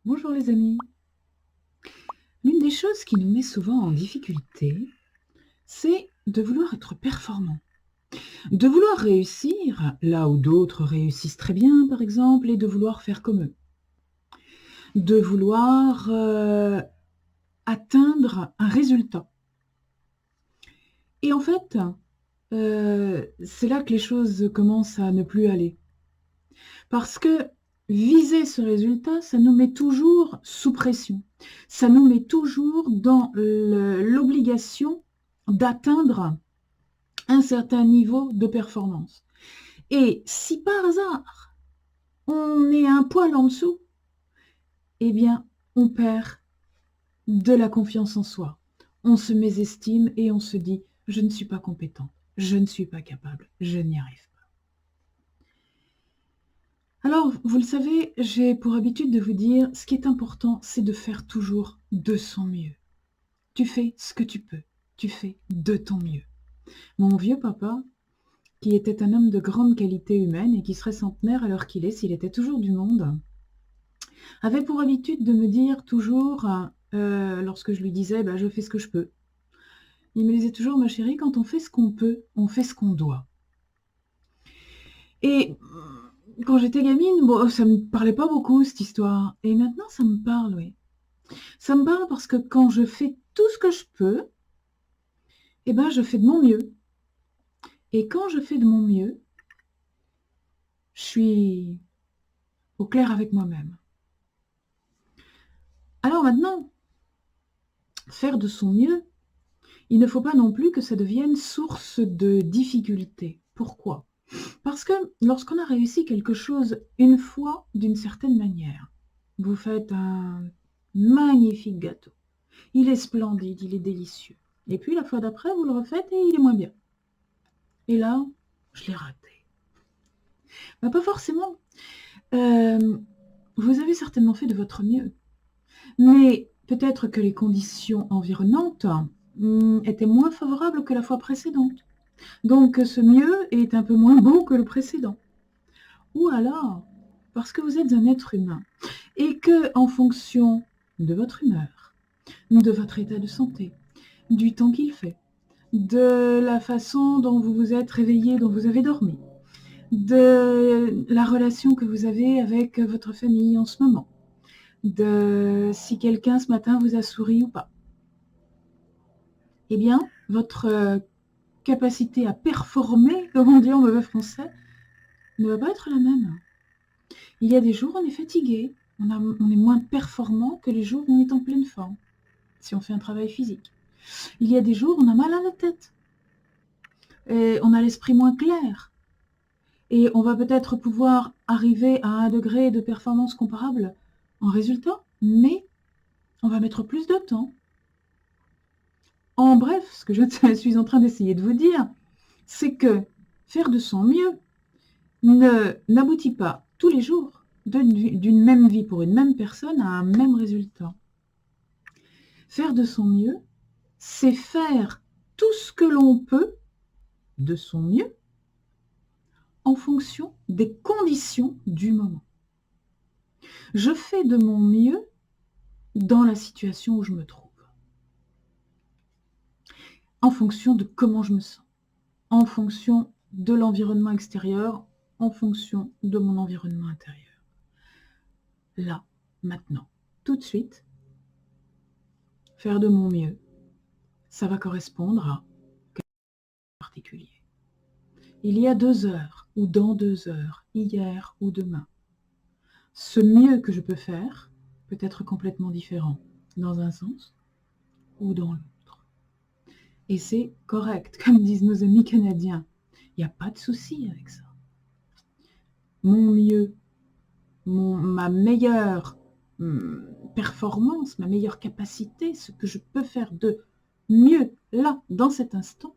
Bonjour les amis. L'une des choses qui nous met souvent en difficulté, c'est de vouloir être performant, de vouloir réussir là où d'autres réussissent très bien, par exemple, et de vouloir faire comme eux, de vouloir atteindre un résultat. Et en fait, c'est là que les choses commencent à ne plus aller. Parce que viser ce résultat, ça nous met toujours sous pression. Ça nous met toujours dans l'obligation d'atteindre un certain niveau de performance. Et si par hasard, on est un poil en dessous, eh bien, on perd de la confiance en soi. On se mésestime et on se dit, je ne suis pas compétent, je ne suis pas capable, je n'y arrive pas. Alors, vous le savez, j'ai pour habitude de vous dire, ce qui est important, c'est de faire toujours de son mieux. Tu fais ce que tu peux, tu fais de ton mieux. Mon vieux papa, qui était un homme de grande qualité humaine et qui serait centenaire à l'heure qu'il est, s'il était toujours du monde, avait pour habitude de me dire toujours, lorsque je lui disais, bah, je fais ce que je peux, il me disait toujours, ma chérie, quand on fait ce qu'on peut, on fait ce qu'on doit. Et quand j'étais gamine, bon, ça me parlait pas beaucoup, cette histoire. Et maintenant, ça me parle, oui. Ça me parle parce que quand je fais tout ce que je peux, eh ben, je fais de mon mieux. Et quand je fais de mon mieux, je suis au clair avec moi-même. Alors maintenant, faire de son mieux, il ne faut pas non plus que ça devienne source de difficultés. Pourquoi? Parce que lorsqu'on a réussi quelque chose une fois d'une certaine manière, vous faites un magnifique gâteau. Il est splendide, il est délicieux. Et puis la fois d'après, vous le refaites et il est moins bien. Et là, je l'ai raté. Bah, pas forcément. Euh, vous avez certainement fait de votre mieux. Mais peut-être que les conditions environnantes étaient moins favorables que la fois précédente. Donc ce mieux est un peu moins bon que le précédent. Ou alors, parce que vous êtes un être humain et que, en fonction de votre humeur, de votre état de santé, du temps qu'il fait, de la façon dont vous vous êtes réveillé, dont vous avez dormi, de la relation que vous avez avec votre famille en ce moment, de si quelqu'un ce matin vous a souri ou pas, eh bien, votre capacité à performer, comme on dit en mauvais français, ne va pas être la même. Il y a des jours où on est fatigué, on est moins performant que les jours où on est en pleine forme, si on fait un travail physique. Il y a des jours où on a mal à la tête, et on a l'esprit moins clair, et on va peut-être pouvoir arriver à un degré de performance comparable en résultat, mais on va mettre plus de temps. En bref, ce que je suis en train d'essayer de vous dire, c'est que faire de son mieux n'aboutit pas tous les jours d'une même vie pour une même personne à un même résultat. Faire de son mieux, c'est faire tout ce que l'on peut de son mieux en fonction des conditions du moment. Je fais de mon mieux dans la situation où je me trouve, en fonction de comment je me sens, en fonction de l'environnement extérieur, en fonction de mon environnement intérieur. Là, maintenant, tout de suite, faire de mon mieux, ça va correspondre à quelque chose de particulier. Il y a 2 heures, ou dans 2 heures, hier ou demain, ce mieux que je peux faire peut être complètement différent, dans un sens ou dans l'autre. Et c'est correct, comme disent nos amis canadiens. Il n'y a pas de souci avec ça. Mon mieux, ma meilleure performance, ma meilleure capacité, ce que je peux faire de mieux là, dans cet instant,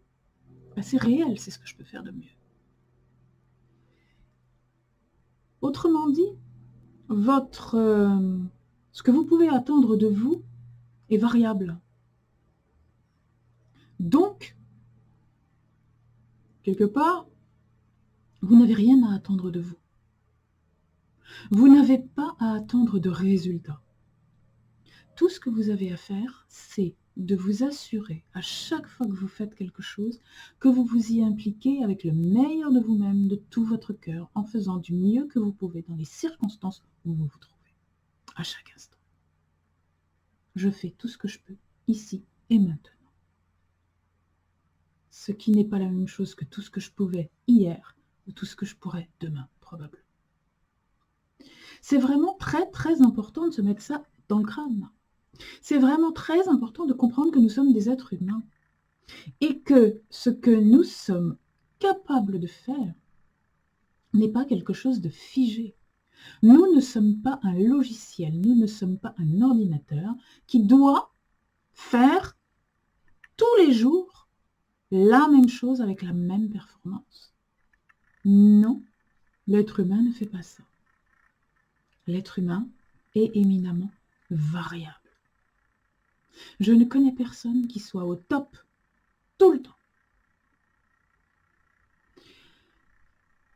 ben c'est réel, c'est ce que je peux faire de mieux. Autrement dit, ce que vous pouvez attendre de vous est variable. Donc, quelque part, vous n'avez rien à attendre de vous. Vous n'avez pas à attendre de résultats. tout ce que vous avez à faire, c'est de vous assurer à chaque fois que vous faites quelque chose, que vous vous y impliquez avec le meilleur de vous-même, de tout votre cœur, en faisant du mieux que vous pouvez dans les circonstances où vous vous trouvez, à chaque instant. Je fais tout ce que je peux, ici et maintenant. Ce qui n'est pas la même chose que tout ce que je pouvais hier, ou tout ce que je pourrais demain, probablement. C'est vraiment très très important de se mettre ça dans le crâne. C'est vraiment très important de comprendre que nous sommes des êtres humains et que ce que nous sommes capables de faire n'est pas quelque chose de figé. Nous ne sommes pas un logiciel, nous ne sommes pas un ordinateur qui doit faire tous les jours la même chose avec la même performance. Non, l'être humain ne fait pas ça. L'être humain est éminemment variable. Je ne connais personne qui soit au top tout le temps.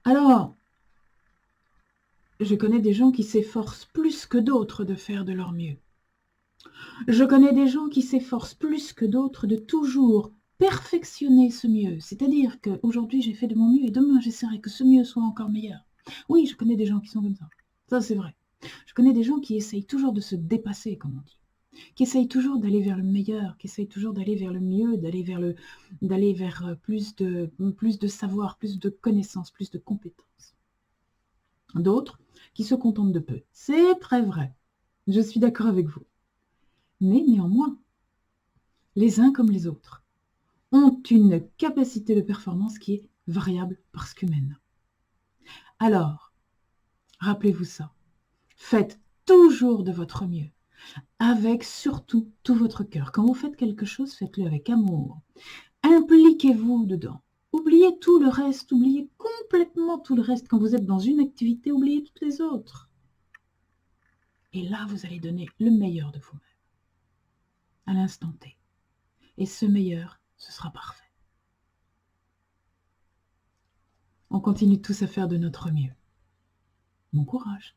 Alors, je connais des gens qui s'efforcent plus que d'autres de faire de leur mieux. Je connais des gens qui s'efforcent plus que d'autres de toujours perfectionner ce mieux. C'est-à-dire qu'aujourd'hui, j'ai fait de mon mieux et demain, j'essaierai que ce mieux soit encore meilleur. Oui, je connais des gens qui sont comme ça. Ça, c'est vrai. Je connais des gens qui essayent toujours de se dépasser, comme on dit. Qui essayent toujours d'aller vers le meilleur, qui essayent toujours d'aller vers le mieux, d'aller vers plus de savoir, plus de connaissances, plus de compétences. D'autres qui se contentent de peu. C'est très vrai. Je suis d'accord avec vous. Mais néanmoins, les uns comme les autres ont une capacité de performance qui est variable parce qu'humaine. Alors, rappelez-vous ça. Faites toujours de votre mieux, avec surtout tout votre cœur. Quand vous faites quelque chose, faites-le avec amour. Impliquez-vous dedans. Oubliez tout le reste, oubliez complètement tout le reste. Quand vous êtes dans une activité, oubliez toutes les autres. Et là, vous allez donner le meilleur de vous-même, à l'instant T. Et ce meilleur, ce sera parfait. On continue tous à faire de notre mieux. Bon courage.